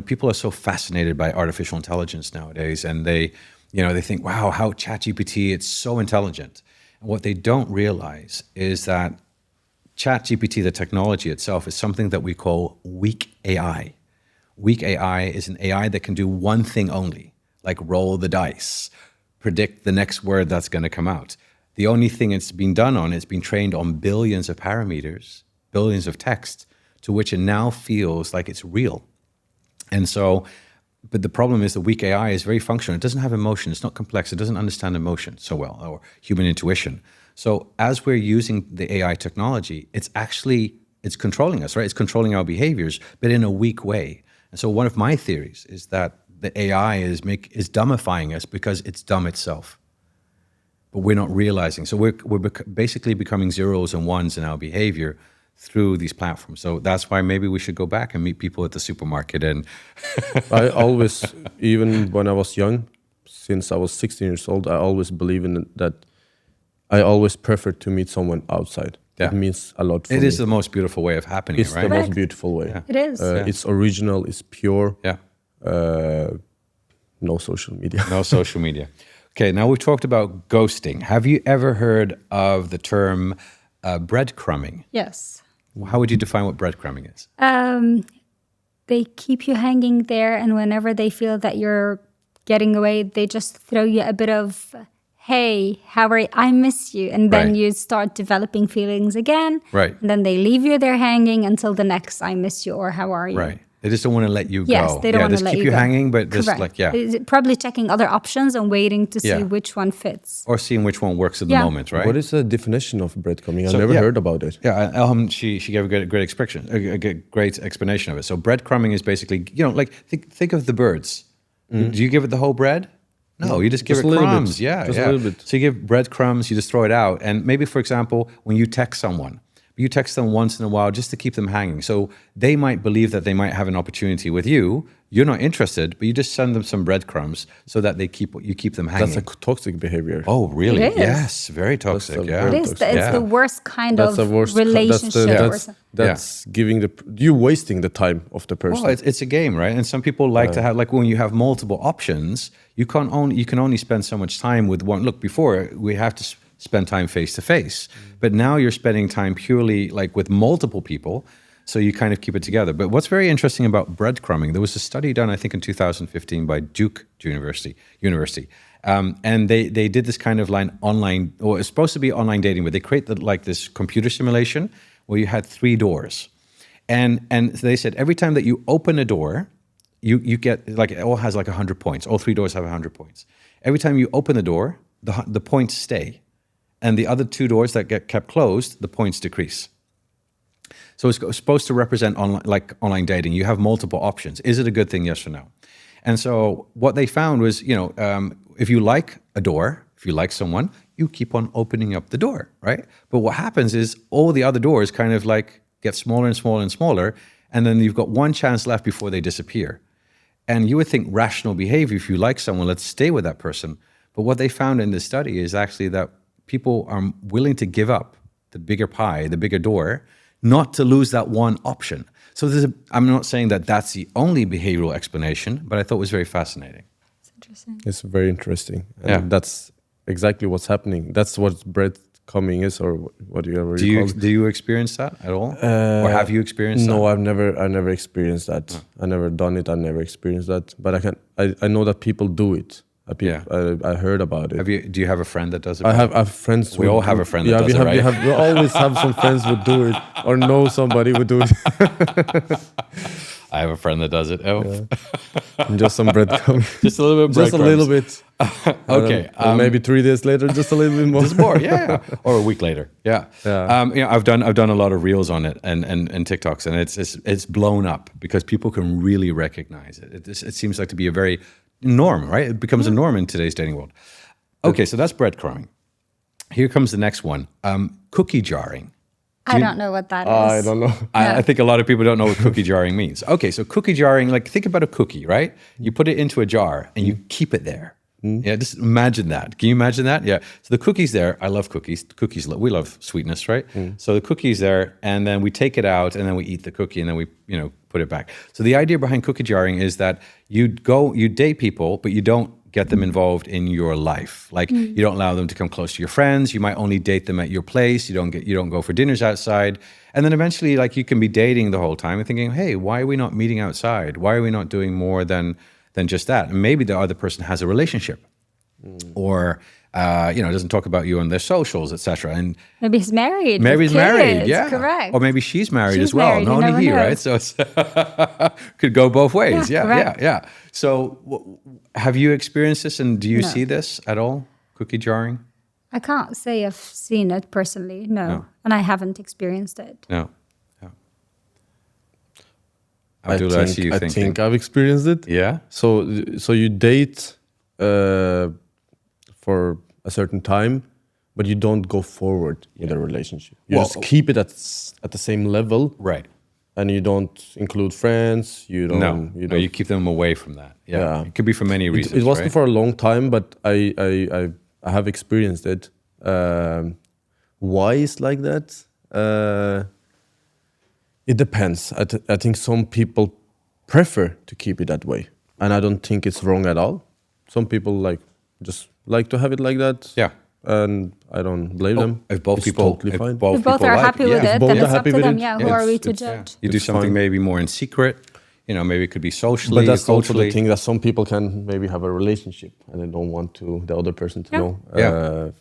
people are so fascinated by artificial intelligence nowadays, and they think, wow, how ChatGPT, it's so intelligent. And what they don't realize is that ChatGPT, the technology itself, is something that we call weak AI. Weak AI is an AI that can do one thing only, like roll the dice, predict the next word that's going to come out. The only thing it's been done on, it's been trained on billions of parameters, billions of text, to which it now feels like it's real. And so, but the problem is the weak AI is very functional. It doesn't have emotion. It's not complex. It doesn't understand emotion so well, or human intuition. So as we're using the AI technology, it's controlling us, right? It's controlling our behaviors, but in a weak way. And so one of my theories is that the AI is dumbifying us because it's dumb itself. But we're not realizing. So we're basically becoming zeros and ones in our behavior through these platforms. So that's why maybe we should go back and meet people at the supermarket. And I always, even when I was young, since I was 16 years old, I always believe in that. I always prefer to meet someone outside. Yeah. It means a lot for me. it is the most beautiful way of happening, It's right? the most Correct. beautiful way. It is. It's original, it's pure. Yeah. No social media. No social media. Okay, now we've talked about ghosting. Have you ever heard of the term breadcrumbing? Yes. How would you define what breadcrumbing is? They keep you hanging there, and whenever they feel that you're getting away, they just throw you a bit of, hey, how are you? I miss you. And then Right. you start developing feelings again. Right. And then they leave you there hanging until the next I miss you or how are you? Right. They just don't want to let you Yes, go. they don't want just to let keep you you go. hanging, but just Correct. like, yeah. Probably checking other options and waiting to see Yeah. which one fits. Or seeing which one works at the Yeah. moment, right? What is the definition of breadcrumbing? I So, never yeah. heard about it. Yeah, Elham, she gave a great expression, a great explanation of it. So breadcrumbing is basically, like think of the birds. Do you give it the whole bread? No, you just give Just it a little bit. crumbs. Yeah, Just a yeah. little bit. So you give breadcrumbs, you just throw it out. And maybe, for example, when you text someone, you text them once in a while just to keep them hanging. So they might believe that they might have an opportunity with you. You're not interested, but you just send them some breadcrumbs so that you keep them hanging. That's a toxic behavior. Oh, really? It is. Yes, very toxic. a Yeah. very It is. toxic. It's Yeah. the worst kind That's of the worst. relationship. That's giving you wasting the time of the person. Well, it's a game, right? And some people like to have, like when you have multiple options, you can only spend so much time with one. Look, before we have to spend time face to face. But now you're spending time purely like with multiple people. So you kind of keep it together. But what's very interesting about breadcrumbing, there was a study done, I think, in 2015 by Duke University. And they did this kind of online, or it's supposed to be online dating, but they create like this computer simulation where you had 3 doors. And they said every time that you open a door, you get, like, it all has like 100 points. All 3 doors have 100 points. Every time you open the door, the points stay. And the other 2 doors that get kept closed, the points decrease. So it's supposed to represent online dating. You have multiple options. Is it a good thing, yes or no? And so what they found was, if you like a door, if you like someone, you keep on opening up the door, right? But what happens is all the other doors kind of like get smaller and smaller and smaller, and then you've got one chance left before they disappear. And you would think rational behavior, if you like someone, let's stay with that person. But what they found in this study is actually that people are willing to give up the bigger pie, the bigger door, not to lose that one option. So I'm not saying that that's the only behavioral explanation, but I thought it was very fascinating. It's interesting. It's very interesting. And that's exactly what's happening. That's what breadcrumbing is, or what do you ever call it. Do you experience that at all? Or have you experienced that? No, I've never experienced that. No. I never done it. I never experienced that. But I know that people do it. I heard about it. Do you have a friend that does it? I have friends. We all have a friend that does it, right? We always have some friends who do it, or know somebody who do it. I have a friend that does it. Oh, yeah. Just some breadcrumbing. Just a little bit. Just a little bit. Okay. Maybe 3 days later, just a little bit more. Just more, yeah. Or a week later, yeah. I've done a lot of reels on it and TikToks, and it's blown up because people can really recognize it. It seems like to be a very norm, right? It becomes a norm in today's dating world. Okay, so that's breadcrumbing. Here comes the next one. Cookie jarring. I don't know what that is. I don't know. I think a lot of people don't know what cookie jarring means. Okay, so cookie jarring, like think about a cookie, right? You put it into a jar and you keep it there. Yeah, just imagine that. Can you imagine that? Yeah. So the cookie's there. I love cookies. We love sweetness, right? So the cookie's there, and then we take it out, and then we eat the cookie, and then we, put it back. So the idea behind cookie jarring is that you date people, but you don't get them involved in your life. Like you don't allow them to come close to your friends. You might only date them at your place. You don't go for dinners outside. And then eventually, like, you can be dating the whole time and thinking, hey, why are we not meeting outside? Why are we not doing more than just that? And maybe the other person has a relationship, or doesn't talk about you on their socials, etc. And maybe he's married. Maybe he's married, yeah, correct. Or maybe she's married as well. Married, not only he, right? So it's could go both ways. Yeah. So have you experienced this, and do you see this at all? Cookie jarring? I can't say I've seen it personally. No. And I haven't experienced it. No. Abdullah, I think I've experienced it. Yeah. So you date for a certain time, but you don't go forward with a relationship. You just keep it at the same level, right? And you don't include friends. You don't. You keep them away from that. Yeah. It could be for many reasons. It wasn't for a long time, but I have experienced it. Why it's like that? It depends. I think some people prefer to keep it that way, and I don't think it's wrong at all. Some people just like to have it like that. Yeah, and I don't blame them. If both people, totally fine. If both are happy with it, then it's up to them. Yeah, who are we to judge? You do something maybe more in secret. Maybe it could be socially. But that's also the thing that some people can maybe have a relationship and they don't want the other person to know.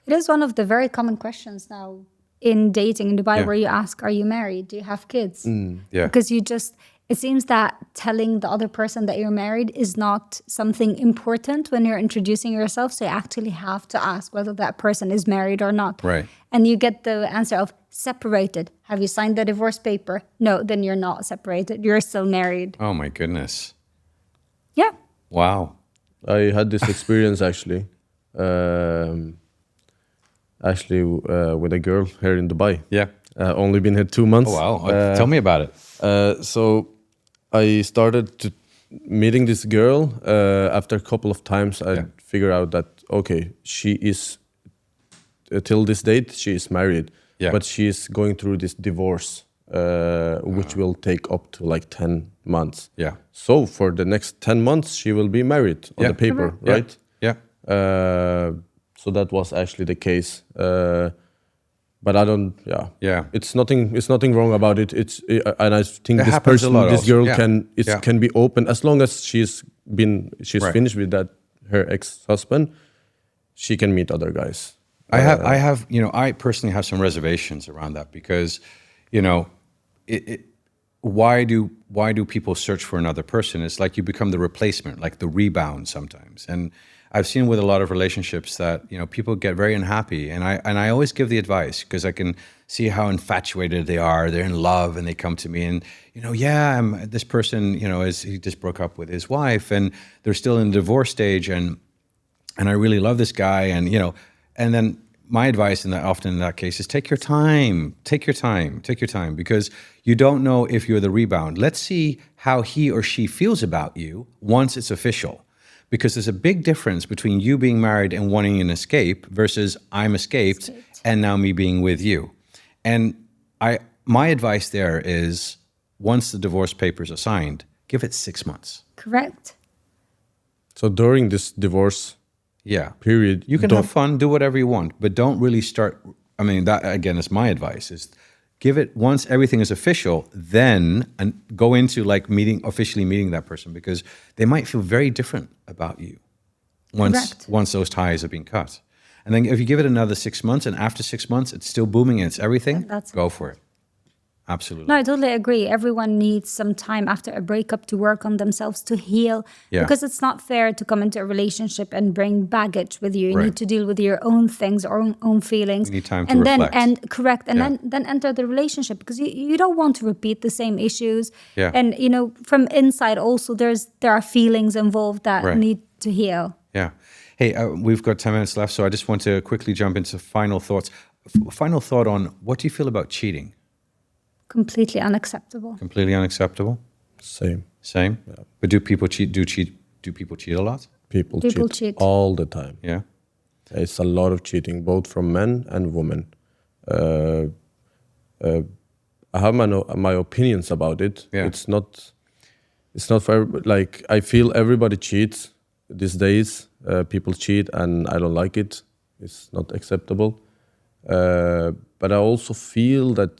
It is one of the very common questions now in dating in Dubai, where you ask, are you married? Do you have kids? Because it seems that telling the other person that you're married is not something important when you're introducing yourself. So you actually have to ask whether that person is married or not. Right. And you get the answer of separated. Have you signed the divorce paper? No, then you're not separated. You're still married. Oh my goodness. Yeah. Wow. I had this experience actually. With a girl here in Dubai. Yeah. Only been here 2 months. Oh, wow. Tell me about it. So I started meeting this girl. After a couple of times, I figured out that, okay, she is, till this date, she is married. Yeah. But she is going through this divorce, which will take up to 10 months. Yeah. So for the next 10 months, she will be married on the paper, right? Yeah. So so that was actually the case. But I don't. Yeah. Yeah. It's nothing. It's nothing wrong about it. And I think It this happens a person, lot this also. girl, Yeah. can be open as long as she's Right. finished with that her ex-husband. She can meet other guys. I personally have some reservations around that because, why do people search for another person? It's like you become the replacement, like the rebound sometimes. And I've seen with a lot of relationships that, people get very unhappy. And I always give the advice because I can see how infatuated they are. They're in love and they come to me and, this person, he just broke up with his wife and they're still in the divorce stage and I really love this guy. And, and then my advice often in that case is take your time, because you don't know if you're the rebound. Let's see how he or she feels about you once it's official. Because there's a big difference between you being married and wanting an escape versus I'm escaped and now me being with you. And my advice there is once the divorce papers are signed, give it 6 months. Correct. So during this divorce period, you can have fun, do whatever you want, but don't really start. I mean, that again is my advice: is give it once everything is official, then and go into like officially meeting that person because they might feel very different about you once those ties have been cut. And then if you give it another 6 months, and after 6 months it's still booming and it's everything, go for it. Absolutely. No, I totally agree. Everyone needs some time after a breakup to work on themselves, to heal. Yeah. Because it's not fair to come into a relationship and bring baggage with you. You Right. need to deal with your own things or own feelings. You need time to reflect. Then enter the relationship because you don't want to repeat the same issues. Yeah. And from inside also there are feelings involved that Right. need to heal. Yeah. Hey, we've got 10 minutes left, so I just want to quickly jump into final thoughts. Final thought on what do you feel about cheating? Completely unacceptable. Completely unacceptable? Same. Yeah. But do people cheat? Do people cheat a lot? People cheat all the time. Yeah. It's a lot of cheating, both from men and women. I have my opinions about it. Yeah. It's not for like I feel everybody cheats these days. People cheat, and I don't like it. It's not acceptable. But I also feel that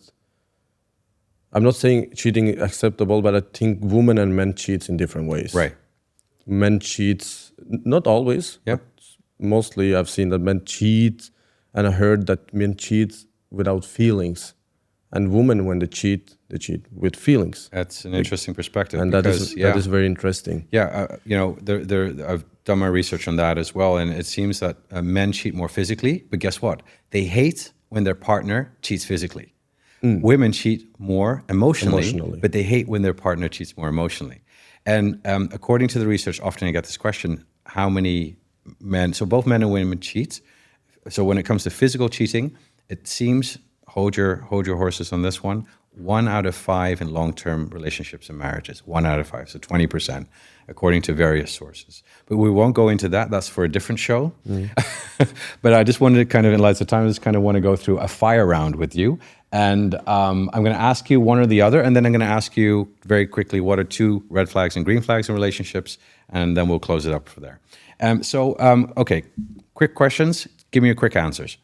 I'm not saying cheating is acceptable, but I think women and men cheat in different ways. Right. Men cheat, not always. Yeah. But mostly I've seen that men cheat, and I heard that men cheat without feelings. And women, when they cheat with feelings. That's an interesting perspective. And that is very interesting. Yeah, I've done my research on that as well, and it seems that men cheat more physically, but guess what? They hate when their partner cheats physically. Women cheat more emotionally, but they hate when their partner cheats more emotionally. And according to the research, often I get this question, how many men, so both men and women cheat. So when it comes to physical cheating, it seems, hold your horses on this one, 1 out of 5 in long-term relationships and marriages, 1 out of 5, so 20%, according to various sources. But we won't go into that. That's for a different show. But I just wanted to kind of, in light of time, I just kind of want to go through a fire round with you. And I'm going to ask you one or the other, and then I'm going to ask you very quickly what are 2 red flags and green flags in relationships, and then we'll close it up for there. Okay, quick questions. Give me your quick answers.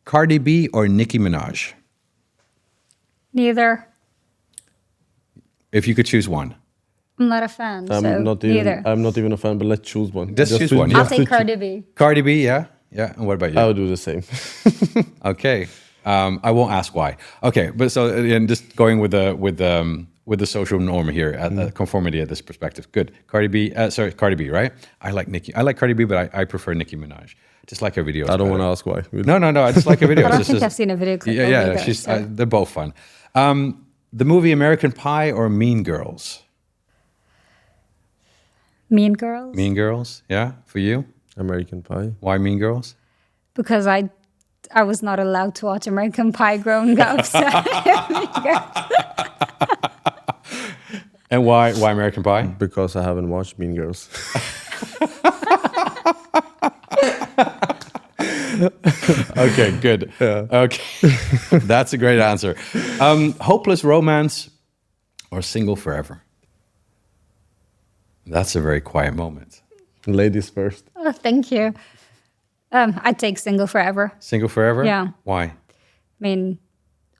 Cardi B or Nicki Minaj? Neither. If you could choose one. I'm not a fan, so neither. I'm not even a fan, but let's choose one. Just choose one. I'll take Cardi B. Cardi B, yeah? Yeah, and what about you? I would do the same. Okay. I won't ask why. Okay, but so and just going with the social norm here, the conformity at this perspective. Good. Cardi B, right? I like Cardi B, but I prefer Nicki Minaj. Just like her videos. I don't want to ask why. No. I just like her videos. I don't think I've seen a video clip. Yeah. They're both fun. The movie American Pie or Mean Girls? Mean Girls. Mean Girls, yeah, for you? American Pie. Why Mean Girls? Because I was not allowed to watch American Pie growing up. So And why American Pie? Because I haven't watched Mean Girls. Okay, good. Yeah. Okay, that's a great answer. Hopeless romance or single forever? That's a very quiet moment. Ladies first. oh, thank you. I'd take single forever. Single forever? Yeah. Why? I mean,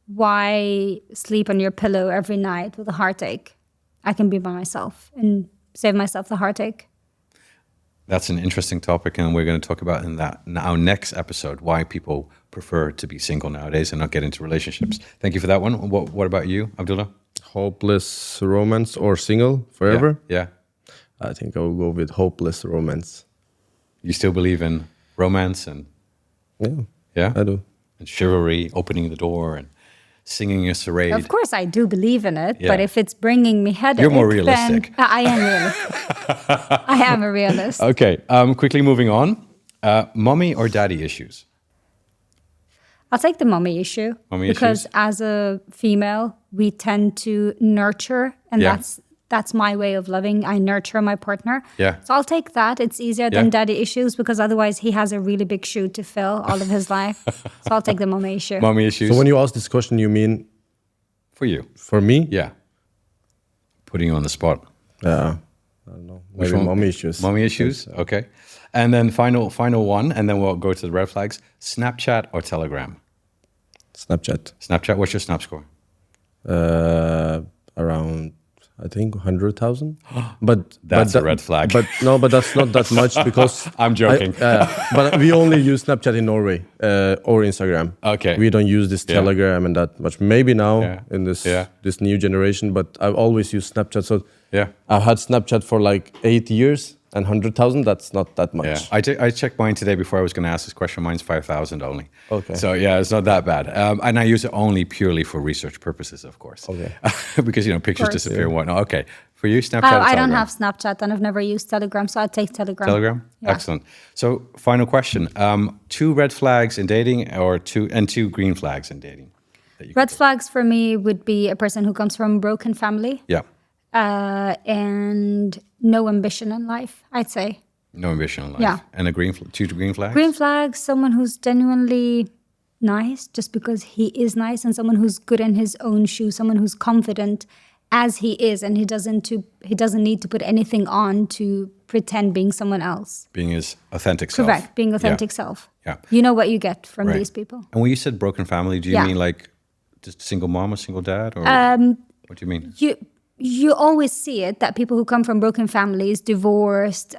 why sleep on your pillow every night with a heartache? I can be by myself and save myself the heartache. That's an interesting topic, and we're going to talk about in our next episode why people prefer to be single nowadays and not get into relationships. Thank you for that one. What about you, Abdullah? Hopeless romance or single forever? Yeah. I think I will go with hopeless romance. You still believe in romance and Yeah, I do. and chivalry, opening the door and singing a charade? Of course, I do believe in it, Yeah. but if it's bringing me headache, You're more realistic. then I am realistic. I am a realist. Okay, quickly moving on. Mommy or daddy issues? I'll take the mommy issue. Mommy because issues? as a female, we tend to nurture, and Yeah. that's my way of loving. I nurture my partner. Yeah. So I'll take that. It's easier Yeah. than daddy issues because otherwise he has a really big shoe to fill all of his life. So I'll take the mommy issue. Mommy issues? So when you ask this question, you mean For you? for me? Yeah. Putting you on the spot. Yeah. I don't know. Which Maybe one? mommy issues. Mommy issues? Okay. And then final one, and then we'll go to the red flags. Snapchat or Telegram? Snapchat. Snapchat, what's your Snap score? Around, I think, 100,000. But That's a red flag. But no, but that's not that much because I'm joking. but we only use Snapchat in Norway or Instagram. Okay. We don't use this Yeah. Telegram and that much. Maybe now Yeah. in this Yeah. this new generation, but I've always used Snapchat. So Yeah. I've had Snapchat for like 8 years, and 100,000, that's not that much. Yeah, I checked mine today before I was going to ask this question. Mine's 5,000 only. Okay. So yeah, it's not that bad. And I use it only purely for research purposes, of course. Okay. Because pictures course. disappear and whatnot. Okay, for you, Snapchat. or I don't Telegram? have Snapchat and I've never used Telegram, so I'd take Telegram. Telegram. Yeah. Excellent. So final question: 2 red flags in dating, or two green flags in dating? That you Red flags for me would be a person who comes from a broken family Yeah. and no ambition in life, I'd say. No ambition in life. Yeah. And 2 green flags. Green flags, someone who's genuinely nice just because he is nice, and someone who's good in his own shoes, someone who's confident as he is, and he doesn't need to put anything on to pretend being someone else. Being his authentic self. Correct, being authentic Yeah. self. Yeah. You know what you get from Right. these people. And when you said broken family, do you Yeah. mean like just single mom or single dad, or what do you mean? You always see it that people who come from broken families, divorced,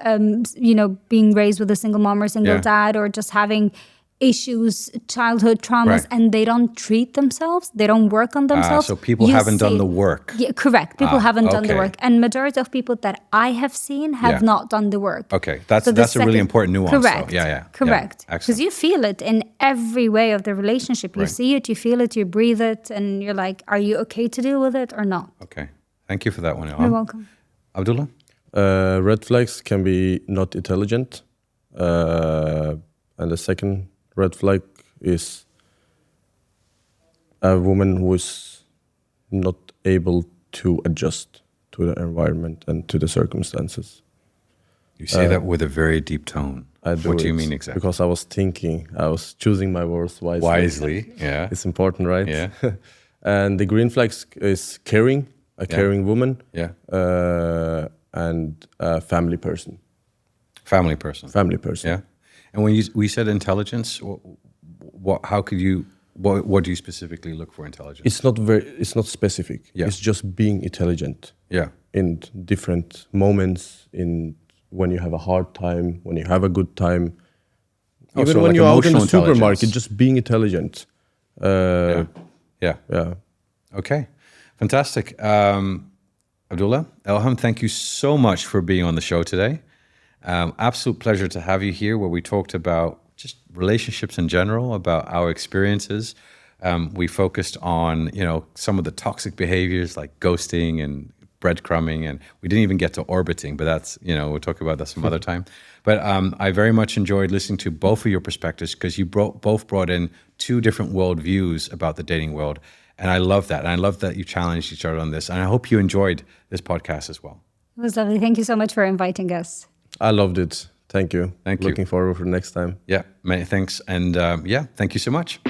being raised with a single mom or single Yeah. dad, or just having issues, childhood traumas, Right. and they don't treat themselves, they don't work on themselves. So people You haven't done see- the work. Yeah, correct. People haven't done the okay. work, and majority of people that I have seen have Yeah. not done the work. Okay, that's So the a really second- important nuance. Correct. Though. Yeah. Correct. Yeah. Because Excellent. you feel it in every way of the relationship. You Right. see it, you feel it, you breathe it, and you're like, are you okay to deal with it or not? Okay, thank you for that one, You're Elham. welcome. Abdullah. Red flags can be not intelligent. And the second red flag is a woman who is not able to adjust to the environment and to the circumstances. You say that with a very deep tone. What do you it mean exactly? Because I was thinking, I was choosing my words wisely. Wisely, yeah. It's important, right? Yeah. And the green flags is caring, a caring woman, Yeah. and a family person. Family person. Family person. Yeah. And when we said intelligence, how could you? What do you specifically look for intelligence? It's not specific. Yeah. It's just being intelligent. Yeah. In different moments, when you have a hard time, when you have a good time, even so when like you're out in the emotional supermarket, intelligence. just being intelligent. Yeah. Yeah. Okay. Fantastic. Abdullah, Elham, thank you so much for being on the show today. Absolute pleasure to have you here, where we talked about just relationships in general, about our experiences. We focused on, some of the toxic behaviors like ghosting and breadcrumbing, and we didn't even get to orbiting, but that's, we'll talk about that some other time. But I very much enjoyed listening to both of your perspectives, because you both brought in 2 different worldviews about the dating world. And I love that. And I love that you challenged each other on this. And I hope you enjoyed this podcast as well. It was lovely. Thank you so much for inviting us. I loved it. Thank you. Thank you. Looking forward for next time. Yeah, many thanks. And thank you so much.